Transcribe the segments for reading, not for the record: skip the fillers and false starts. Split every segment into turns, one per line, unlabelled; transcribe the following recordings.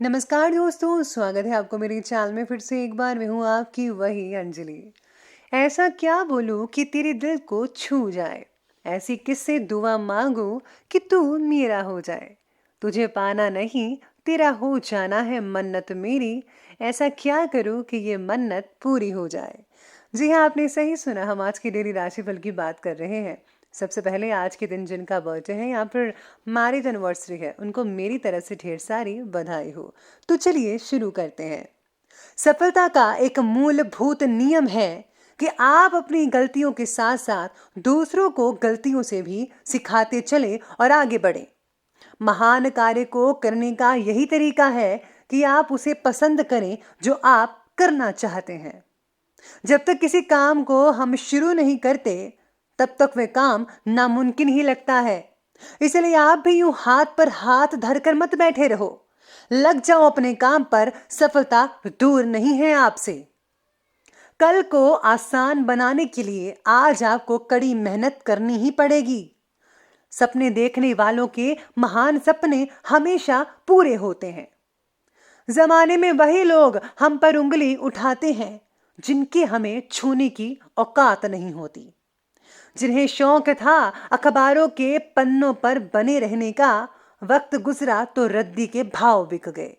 नमस्कार दोस्तों, स्वागत है आपको मेरी चाल में फिर से एक बार। मैं हूँ आपकी वही अंजलि। ऐसा क्या बोलूं कि तेरे दिल को छू जाए, ऐसी किससे दुआ मांगू कि तू मेरा हो जाए। तुझे पाना नहीं, तेरा हो जाना है मन्नत मेरी। ऐसा क्या करूं कि ये मन्नत पूरी हो जाए। जी हाँ, आपने सही सुना। हम आज की डेली राशिफल की बात कर रहे हैं। सबसे पहले आज के दिन जिनका बर्थडे है या फिर मैरिज एनिवर्सरी है, उनको मेरी तरफ से ढेर सारी बधाई हो। तो चलिए शुरू करते हैं। सफलता का एक मूलभूत नियम है कि आप अपनी गलतियों के साथ साथ दूसरों को गलतियों से भी सिखाते चले और आगे बढ़े। महान कार्य को करने का यही तरीका है कि आप उसे पसंद करें जो आप करना चाहते हैं। जब तक किसी काम को हम शुरू नहीं करते, तब तक वह काम नामुमकिन ही लगता है। इसलिए आप भी यूं हाथ पर हाथ धरकर मत बैठे रहो। लग जाओ अपने काम पर, सफलता दूर नहीं है आपसे। कल को आसान बनाने के लिए आज आपको कड़ी मेहनत करनी ही पड़ेगी। सपने देखने वालों के महान सपने हमेशा पूरे होते हैं। जमाने में वही लोग हम पर उंगली उठाते हैं जिनके हमें छूने की औकात नहीं होती। जिन्हें शौक था अखबारों के पन्नों पर बने रहने का, वक्त गुजरा तो रद्दी के भाव बिक गए।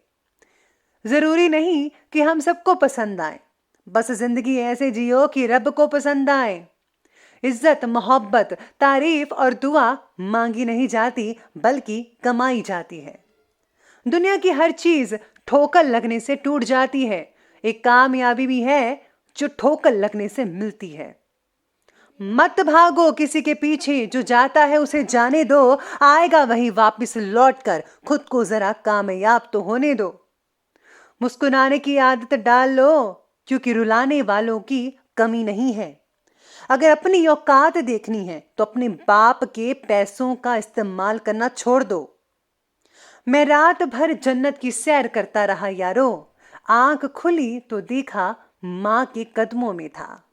जरूरी नहीं कि हम सबको पसंद आए, बस जिंदगी ऐसे जियो कि रब को पसंद आए। इज्जत, मोहब्बत, तारीफ और दुआ मांगी नहीं जाती, बल्कि कमाई जाती है। दुनिया की हर चीज ठोकर लगने से टूट जाती है। एक कामयाबी भी है जो ठोकर लगने से मिलती है। मत भागो किसी के पीछे, जो जाता है उसे जाने दो। आएगा वही वापस लौट कर, खुद को जरा कामयाब तो होने दो। मुस्कुराने की आदत डाल लो, क्योंकि रुलाने वालों की कमी नहीं है। अगर अपनी औकात देखनी है तो अपने बाप के पैसों का इस्तेमाल करना छोड़ दो। मैं रात भर जन्नत की सैर करता रहा यारो, आंख खुली तो देखा मां के कदमों में था।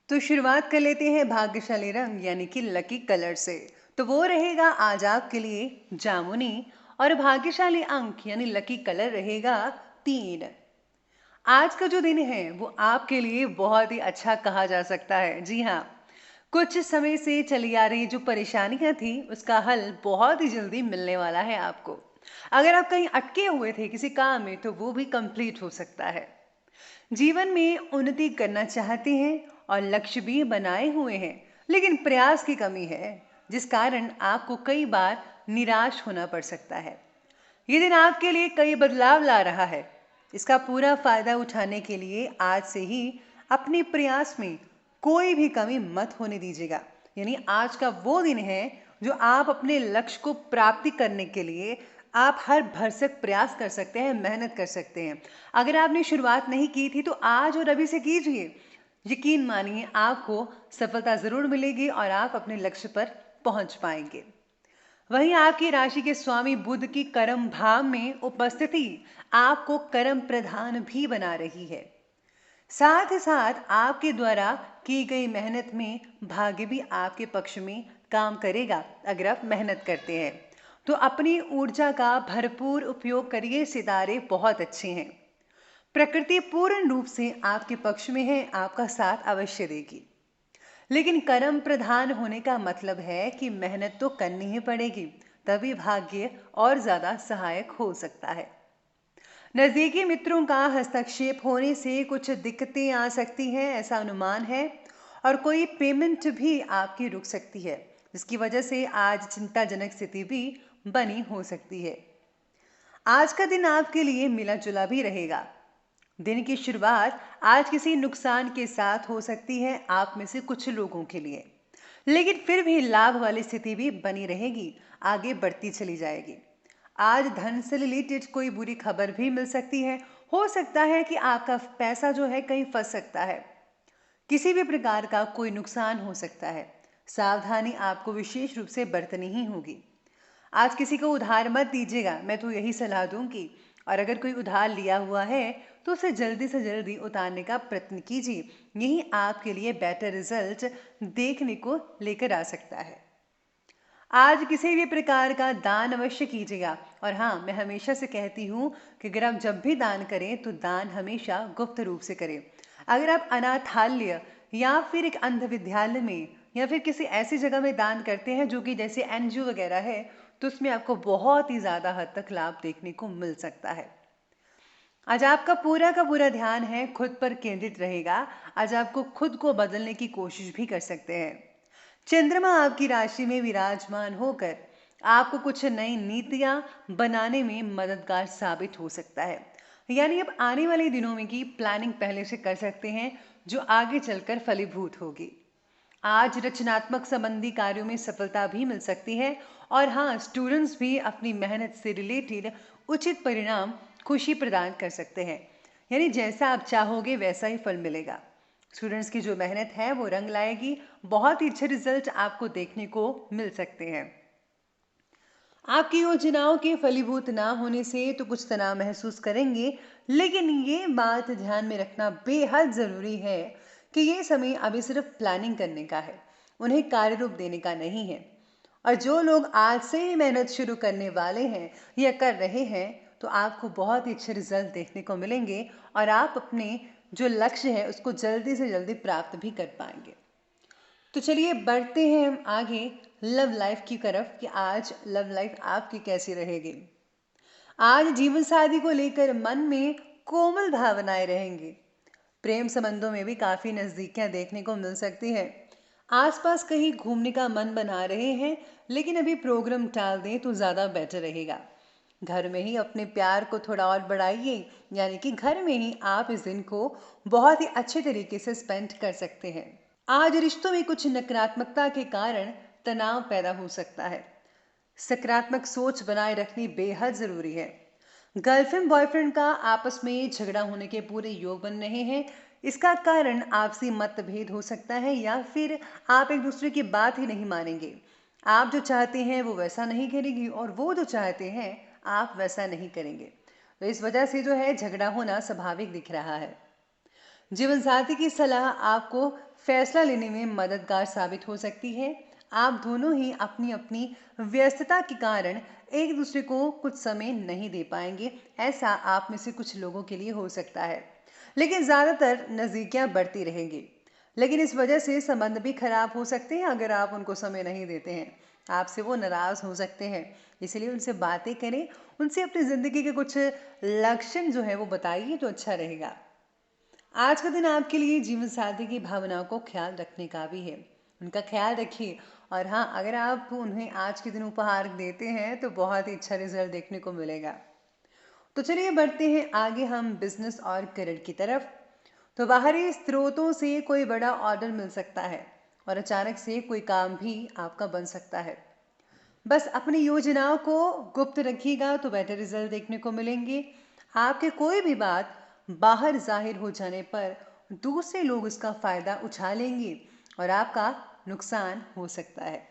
तो शुरुआत कर लेते हैं भाग्यशाली रंग यानी कि लकी कलर से। तो वो रहेगा आज आपके लिए जामुनी। और भाग्यशाली अंक यानी लकी कलर रहेगा 3। आज का जो दिन है वो आपके लिए बहुत ही अच्छा कहा जा सकता है। जी हाँ, कुछ समय से चली आ रही जो परेशानियां थी उसका हल बहुत ही जल्दी मिलने वाला है आपको। अगर आप कहीं अटके हुए थे किसी काम में तो वो भी कंप्लीट हो सकता है। जीवन में उन्नति करना चाहते हैं और लक्ष्य भी बनाए हुए हैं, लेकिन प्रयास की कमी है, जिस कारण आपको कई बार निराश होना पड़ सकता है। ये दिन आपके लिए कई बदलाव ला रहा है। इसका पूरा फायदा उठाने के लिए आज से ही अपने प्रयास में कोई भी कमी मत होने दीजिएगा। यानी आज का वो दिन है जो आप अपने लक्ष्य को प्राप्ति करने के लिए आप हर भरसक प्रयास कर सकते हैं, मेहनत कर सकते हैं। अगर आपने शुरुआत नहीं की थी तो आज और अभी से कीजिए। यकीन मानिए आपको सफलता जरूर मिलेगी और आप अपने लक्ष्य पर पहुंच पाएंगे। वहीं आपकी राशि के स्वामी बुध की कर्म भाव में उपस्थिति आपको कर्म प्रधान भी बना रही है। साथ ही साथ आपके द्वारा की गई मेहनत में भाग्य भी आपके पक्ष में काम करेगा। अगर आप मेहनत करते हैं तो अपनी ऊर्जा का भरपूर उपयोग करिए। सितारे बहुत अच्छे हैं। प्रकृति पूर्ण रूप से आपके पक्ष में है, आपका साथ अवश्य देगी। लेकिन कर्म प्रधान होने का मतलब है कि मेहनत तो करनी ही पड़ेगी, तभी भाग्य और ज्यादा सहायक हो सकता है। नजदीकी मित्रों का हस्तक्षेप होने से कुछ दिक्कतें आ सकती हैं, ऐसा अनुमान है। और कोई पेमेंट भी आपकी रुक सकती है, जिसकी वजह से आज चिंताजनक स्थिति भी बनी हो सकती है। आज का दिन आपके लिए मिला जुला भी रहेगा। दिन की शुरुआत आज किसी नुकसान के साथ हो सकती है आप में से कुछ लोगों के लिए, लेकिन फिर भी लाभ वाली स्थिति भी बनी रहेगी, आगे बढ़ती चली जाएगी। आज धन से रिलेटेड कोई बुरी खबर भी मिल सकती है। हो सकता है कि आपका पैसा जो है कहीं फंस सकता है। किसी भी प्रकार का कोई नुकसान हो सकता है। सावधानी आपको विशेष रूप से बरतनी ही होगी। आज किसी को उधार मत दीजिएगा, मैं तो यही सलाह दूंगी। और अगर कोई उधार लिया हुआ है तो उसे जल्दी से जल्दी उतारने का प्रयत्न कीजिए। यही आपके लिए बेटर रिजल्ट देखने को लेकर आ सकता है। आज किसी भी प्रकार का दान अवश्य कीजिएगा। और हाँ, मैं हमेशा से कहती हूँ कि अगर आप जब भी दान करें तो दान हमेशा गुप्त रूप से करें। अगर आप अनाथालय या फिर एक अंध विद्यालय में या फिर किसी ऐसी जगह में दान करते हैं जो कि जैसे एनजीओ वगैरह है, तो उसमें आपको बहुत ही ज़्यादा हद तक लाभ देखने को मिल सकता है। आज आपका पूरा का पूरा ध्यान है खुद पर केंद्रित रहेगा। आज आपको खुद को बदलने की कोशिश भी कर सकते हैं। चंद्रमा आपकी राशि में विराजमान होकर आपको कुछ नई नीतियां बनाने में मददगार साबित हो सकता है। यानी अब आने वाले दिनों में की प्लानिंग पहले से कर सकते हैं जो आगे चलकर फलीभूत होगी। आज रचनात्मक संबंधी कार्यों में सफलता भी मिल सकती है। और हाँ, स्टूडेंट्स भी अपनी मेहनत से रिलेटेड उचित परिणाम खुशी प्रदान कर सकते हैं। यानी जैसा आप चाहोगे वैसा ही फल मिलेगा। स्टूडेंट्स की जो मेहनत है वो रंग लाएगी। बहुत ही अच्छे रिजल्ट आपको देखने को मिल सकते हैं। आपकी योजनाओं के फलीभूत ना होने से तो कुछ तनाव महसूस करेंगे, लेकिन ये बात ध्यान में रखना बेहद जरूरी है कि ये समय अभी सिर्फ प्लानिंग करने का है, उन्हें कार्य रूप देने का नहीं है। और जो लोग आज से ही मेहनत शुरू करने वाले हैं या कर रहे हैं, तो आपको बहुत ही अच्छे रिजल्ट देखने को मिलेंगे और आप अपने जो लक्ष्य है उसको जल्दी से जल्दी प्राप्त भी कर पाएंगे। तो चलिए बढ़ते हैं हम आगे लव लाइफ की तरफ कि आज लव लाइफ आपकी कैसी रहेगी। आज जीवन साथी को लेकर मन में कोमल भावनाएं रहेंगी। प्रेम संबंधों में भी काफी नजदीकियां देखने को मिल सकती है। आसपास कहीं घूमने का मन बना रहे हैं, लेकिन अभी प्रोग्राम टाल दें तो ज्यादा बेटर रहेगा। घर में ही अपने प्यार को थोड़ा और बढ़ाइए, यानी कि घर में ही आप इस दिन को बहुत ही अच्छे तरीके से स्पेंड कर सकते हैं। आज रिश्तों में कुछ नकारात्मकता के कारण तनाव पैदा हो सकता है। सकारात्मक सोच बनाए रखनी बेहद जरूरी है। गर्लफ्रेंड बॉयफ्रेंड का आपस में झगड़ा होने के पूरे योग बन रहे हैं। इसका कारण आपसी मतभेद हो सकता है या फिर आप एक दूसरे की बात ही नहीं मानेंगे। आप जो चाहते हैं वो वैसा नहीं करेगी और वो जो चाहते हैं आप वैसा नहीं करेंगे। तो इस वजह से जो है झगड़ा होना स्वाभाविक दिख रहा है। जीवन साथी की सलाह आपको फैसला लेने में मददगार साबित हो सकती है। आप दोनों ही अपनी अपनी व्यस्तता के कारण एक दूसरे को कुछ समय नहीं दे पाएंगे। ऐसा आप में से कुछ लोगों के लिए हो सकता है, लेकिन ज्यादातर नजदीकियां बढ़ती रहेंगी। लेकिन इस वजह से संबंध भी खराब हो सकते हैं अगर आप उनको समय नहीं देते हैं। आपसे वो नाराज हो सकते हैं। इसलिए उनसे बातें करें, उनसे अपनी जिंदगी के कुछ लक्षण जो है वो बताइए तो अच्छा रहेगा। आज का दिन आपके लिए जीवन साथी की भावनाओं को ख्याल रखने का भी है। उनका ख्याल रखिए। और हाँ, अगर आप उन्हें आज के दिन उपहार देते हैं तो बहुत ही अच्छा रिजल्ट देखने को मिलेगा। तो चलिए बढ़ते हैं आगे हम बिजनेस और करियर की तरफ। तो बाहरी स्रोतों से कोई बड़ा ऑर्डर मिल सकता है और अचानक से कोई काम भी आपका बन सकता है। बस अपनी योजनाओं को गुप्त रखिएगा तो बेटर रिजल्ट देखने को मिलेंगे। आपके कोई भी बात बाहर जाहिर हो जाने पर दूसरे लोग उसका फायदा उठा लेंगे और आपका नुकसान हो सकता है।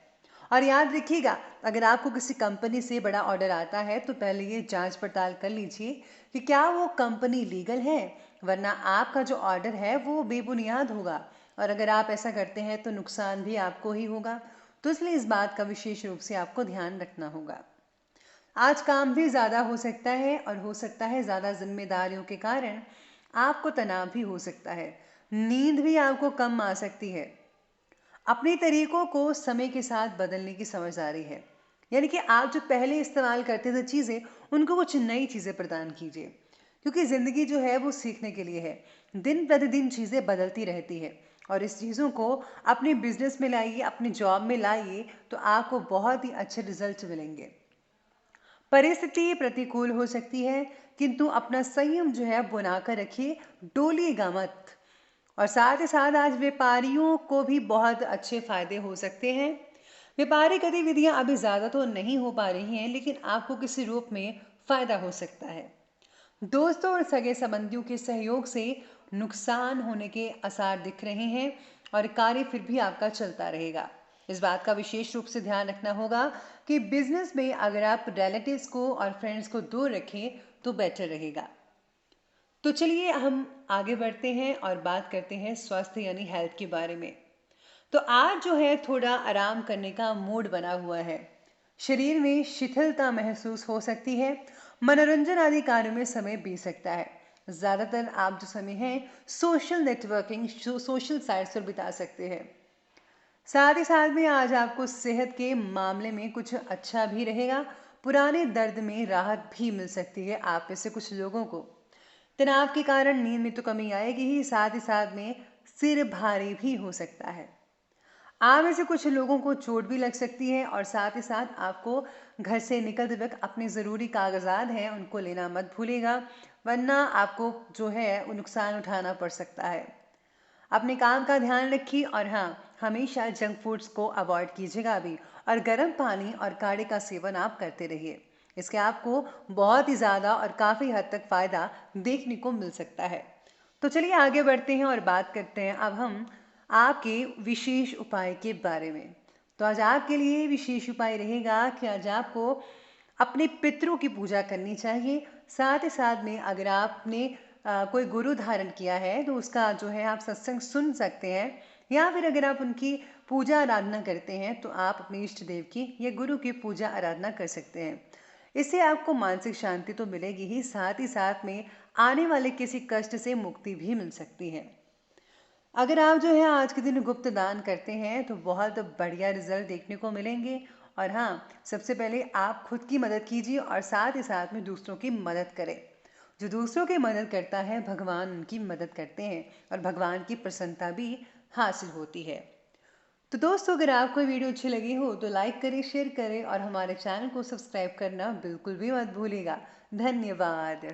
और याद रखिएगा, अगर आपको किसी कंपनी से बड़ा ऑर्डर आता है तो पहले ये जांच पड़ताल कर लीजिए कि क्या वो कंपनी लीगल है, वरना आपका जो ऑर्डर है वो बेबुनियाद होगा। और अगर आप ऐसा करते हैं तो नुकसान भी आपको ही होगा। तो इसलिए इस बात का विशेष रूप से आपको ध्यान रखना होगा। आज काम भी ज़्यादा हो सकता है और हो सकता है ज़्यादा जिम्मेदारियों के कारण आपको तनाव भी हो सकता है। नींद भी आपको कम आ सकती है। अपने तरीकों को समय के साथ बदलने की समझदारी है। यानी कि आप जो पहले इस्तेमाल करते थे चीज़ें, उनको कुछ नई चीज़ें प्रदान कीजिए। क्योंकि ज़िंदगी जो है वो सीखने के लिए है। दिन प्रतिदिन चीज़ें बदलती रहती है और इस चीज़ों को अपने बिजनेस में लाइए, अपने जॉब में लाइए, तो आपको बहुत ही अच्छे रिजल्ट मिलेंगे। परिस्थिति प्रतिकूल हो सकती है, किंतु अपना संयम जो है बनाकर रखिए, डोलिएगा मत। और साथ ही साथ आज व्यापारियों को भी बहुत अच्छे फायदे हो सकते हैं। व्यापारिक गतिविधियां अभी ज्यादा तो नहीं हो पा रही हैं, लेकिन आपको किसी रूप में फायदा हो सकता है। दोस्तों और सगे संबंधियों के सहयोग से नुकसान होने के आसार दिख रहे हैं और कार्य फिर भी आपका चलता रहेगा। इस बात का विशेष रूप से ध्यान रखना होगा कि बिजनेस में अगर आप रिलेटिव्स को और फ्रेंड्स को दूर रखें तो बेटर रहेगा। तो चलिए हम आगे बढ़ते हैं और बात करते हैं स्वास्थ्य यानी हेल्थ के बारे में। तो आज जो है थोड़ा आराम करने का मूड बना हुआ है। शरीर में शिथिलता महसूस हो सकती है। मनोरंजन आदि कार्यों में समय बीत सकता है। ज़्यादातर आप जो समय है सोशल नेटवर्किंग, सोशल साइट्स पर बिता सकते हैं। साथ ही साथ में आज आपको सेहत के मामले में कुछ अच्छा भी रहेगा। पुराने दर्द में राहत भी मिल सकती है आप में से कुछ लोगों को। तनाव के कारण नींद में तो कमी आएगी ही, साथ ही साथ में सिर भारी भी हो सकता है। आप में से कुछ लोगों को चोट भी लग सकती है और साथ ही साथ आपको घर से निकलते वक्त अपने ज़रूरी कागजात हैं उनको लेना मत भूलिएगा, वरना आपको जो है वो नुकसान उठाना पड़ सकता है। अपने काम का ध्यान रखिए और हाँ, हमेशा जंक फूड्स को अवॉइड कीजिएगा अभी, और गर्म पानी और काढ़े का सेवन आप करते रहिए। इसके आपको बहुत ही ज़्यादा और काफ़ी हद तक फ़ायदा देखने को मिल सकता है। तो चलिए आगे बढ़ते हैं और बात करते हैं अब हम आपके विशेष उपाय के बारे में। तो आज आपके लिए विशेष उपाय रहेगा कि आज आपको अपने पितरों की पूजा करनी चाहिए। साथ ही साथ में अगर आपने कोई गुरु धारण किया है तो उसका जो है आप सत्संग सुन सकते हैं, या फिर अगर आप उनकी पूजा आराधना करते हैं तो आप अपने इष्ट देव की या गुरु की पूजा आराधना कर सकते हैं। इससे आपको मानसिक शांति तो मिलेगी ही, साथ ही साथ में आने वाले किसी कष्ट से मुक्ति भी मिल सकती है। अगर आप जो है आज के दिन गुप्त दान करते हैं तो बहुत बढ़िया रिजल्ट देखने को मिलेंगे। और हाँ, सबसे पहले आप खुद की मदद कीजिए और साथ ही साथ में दूसरों की मदद करें। जो दूसरों की मदद करता है भगवान उनकी मदद करते हैं और भगवान की प्रसन्नता भी हासिल होती है। तो दोस्तों, अगर आपको ये वीडियो अच्छी लगी हो तो लाइक करें, शेयर करें और हमारे चैनल को सब्सक्राइब करना बिल्कुल भी मत भूलिएगा। धन्यवाद।